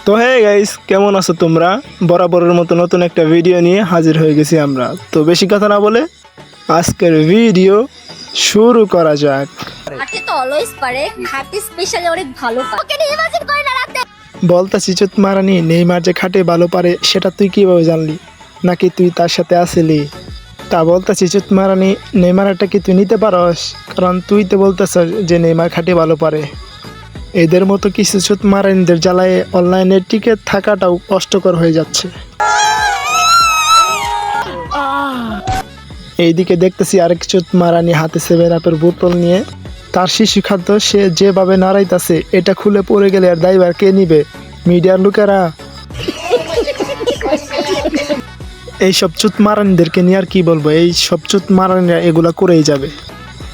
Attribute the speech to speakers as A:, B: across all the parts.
A: তো hey guys, কেমন আছো তোমরা? বরাবরের মতো নতুন একটা ভিডিও নিয়ে হাজির হয়ে গেছি আমরা। তো বেশি কথা না বলে আজকের ভিডিও শুরু করা যাক।
B: খাটে তো অলওয়েজ পারে, খাটে স্পেশালি অনেক ভালো পারে। ওকে নিয়ে ইমাজিন করে না রাতে।
A: বলতাছি চুত মারানি, নেইমার যে খাটে ভালো পারে সেটা তুই কিভাবে জানলি? নাকি তুই তার সাথে আসলি? তা বলতাছি চুত মারানি, নেইমারটা কি তুই নিতে পারস? কারণ তুই তো বলতেছ যে নেইমার খাটে ভালো পারে। এদের মতো কিছু চুত মারানিদের জ্বালায় অনলাইনে টিকে থাকাটাও কষ্টকর হয়ে যাচ্ছে। এইদিকে দেখতেছি আরেক চুত মারানি হাতে 7 আপের বোতল নিয়ে তার শিশু খাদ্য সে যেভাবে নাড়াইতাছে, এটা খুলে পড়ে গেলে আর দায়ভার কে নিবে? মিডিয়ার লোকেরা। এইসব চুত মারানিদেরকে নিয়ে আর কি বলবো, এই সব চুত মারানিরা এগুলা করেই যাবে।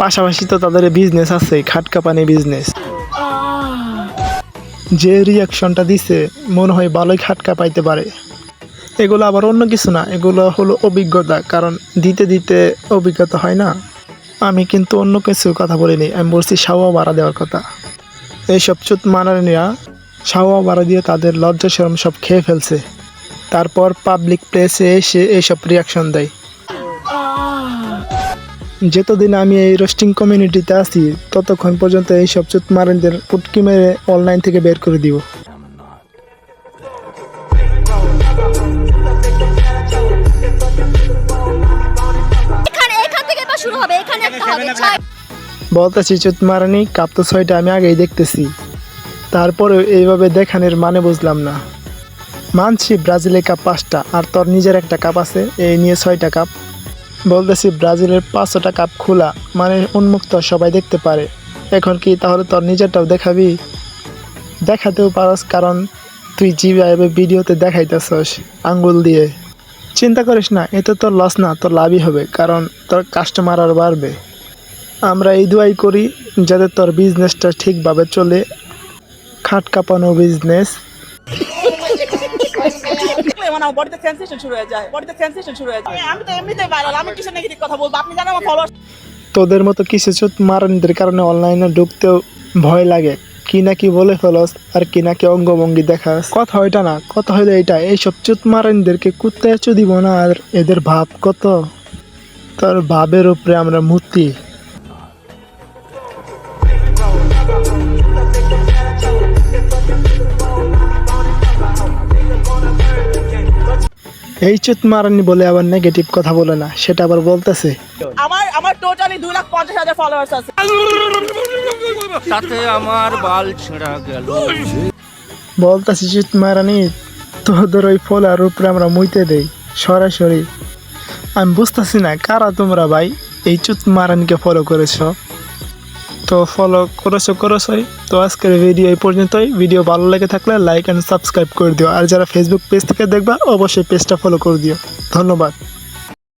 A: পাশাপাশি তো তাদের বিজনেস আছে, খাটকাপানি বিজনেস। যে রিয়াকশনটা দিছে মনে হয় ভালোই খাটকা পাইতে পারে। এগুলো আবার অন্য কিছু না, এগুলো হলো অভিজ্ঞতা, কারণ দিতে দিতে অভিজ্ঞতা হয় না। আমি কিন্তু অন্য কিছু কথা বলিনি, আমি বলছি সাওয়া ভাড়া দেওয়ার কথা। এইসব চুত মারানিরা সাওয়া ভাড়া দিয়ে তাদের লজ্জা শরম সব খেয়ে ফেলছে, তারপর পাবলিক প্লেসে এসে এইসব রিয়াকশন দেয়। যতদিন আমি এই রোস্টিং কমিউনিটিতে আছি ততক্ষণ পর্যন্ত এইসব চুত মারানিদের পুটকি মেরে অনলাইন থেকে বের করে দিব।
B: এখান থেকে এবার শুরু হবে, এখানে একটা হবে।
A: বলতেছি চুত মারানি, কাপ তো 6টা আমি আগেই দেখতেছি, তারপরে এইভাবে দেখানোর মানে বুঝলাম না। মানছি ব্রাজিলের কাপ 5টা আর তোর নিজের একটা কাপ আছে, এই নিয়ে 6টা কাপ। বলতেছি ব্রাজিলের 500টা কাপ খোলা, মানে উন্মুক্ত, সবাই দেখতে পারে। এখন কি তাহলে তোর নিজেরটাও দেখাবি? দেখাতেও পারস, কারণ তুই যেভাবে ভিডিওতে দেখাইতেছস আঙ্গুল দিয়ে। চিন্তা করিস না, এতে তোর লস না, তোর লাভই হবে, কারণ তোর কাস্টমার আর বাড়বে। আমরা এই দোয়াই করি যাতে তোর বিজনেসটা ঠিকভাবে চলে, খাট কাঁপানো বিজনেস।
C: বডিতে সেন্সেশন শুরু হয়ে যায়, আমি তো এমনিতেই ভাইরাল, আমি কিছু নেগেটিভ কথা বলবো, আপনি জানেন আমার ফলোয়ার।
A: তোদের মতো কিছু চুত মারানিদের কারণে অনলাইনে ঢুকতেও ভয় লাগে। কি না কি বলে ফেলস আর কি না কি অঙ্গভঙ্গি দেখাস। কথা ওইটা না, কথা হইলো এইটা, এইসব চুত মারানিদেরকে কুত্তায় চু দিব না। আর এদের ভাব কত, তোর ভাবের উপরে আমরা মূর্তি। এই চুত মারানি বলে আবার নেগেটিভ কথা বলে না, সেটা আবার বলতেছে
C: আমার টোটালি 2,50,000 ফলোয়ার্স আছে।
D: সাথে আমার বাল ছেঁড়া গেল।
A: বলতেছি চুত মারানি, তোদের ওই ফলোয়ার উপরে আমরা মুইতে দেই সরাসরি। আমি বুঝতেছি না কারা তোমরা ভাই এই চুত মারানিকে ফলো করেছো। তো ফলো করেছোই। তো আজকের ভিডিও এই পর্যন্তই। ভিডিও ভালো লেগে থাকলে লাইক অ্যান্ড সাবস্ক্রাইব করে দিও, আর যারা ফেসবুক পেজ থেকে দেখবা অবশ্যই পেজটা ফলো করে দিও। ধন্যবাদ।